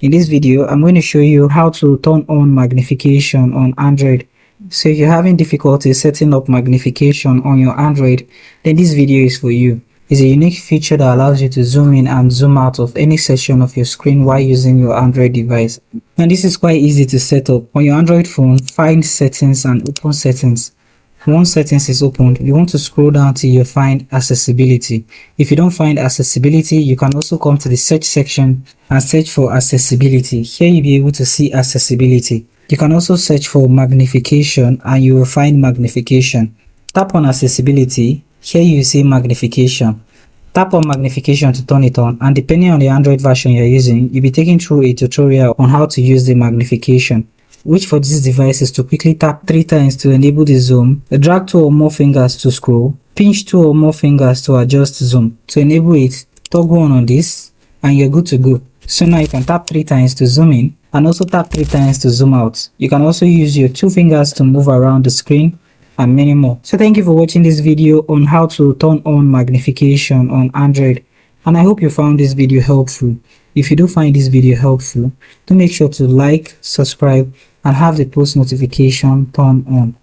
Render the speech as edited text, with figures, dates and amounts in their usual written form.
In this video, I'm going to show you how to turn on magnification on Android. So if you're having difficulty setting up magnification on your Android, then this video is for you. It's a unique feature that allows you to zoom in and zoom out of any section of your screen while using your Android device. And this is quite easy to set up. On your Android phone, find settings and open settings. Once settings is opened, you want to scroll down till you find accessibility. If you don't find accessibility, you can also come to the search section and search for accessibility. Here you'll be able to see accessibility. You can also search for magnification and you will find magnification. Tap on accessibility. Here you see magnification. Tap on magnification to turn it on, and depending on the Android version you're using, you'll be taken through a tutorial on how to use the magnification, which for this device is to quickly tap 3 times to enable the zoom, drag 2 or more fingers to scroll, pinch 2 or more fingers to adjust zoom. To enable it, toggle on this and you're good to go. So now you can tap 3 times to zoom in and also tap 3 times to zoom out. You can also use your 2 fingers to move around the screen and many more. So thank you for watching this video on how to turn on magnification on Android, and I hope you found this video helpful. If you do find this video helpful, do make sure to like, subscribe and have the post notification turned on.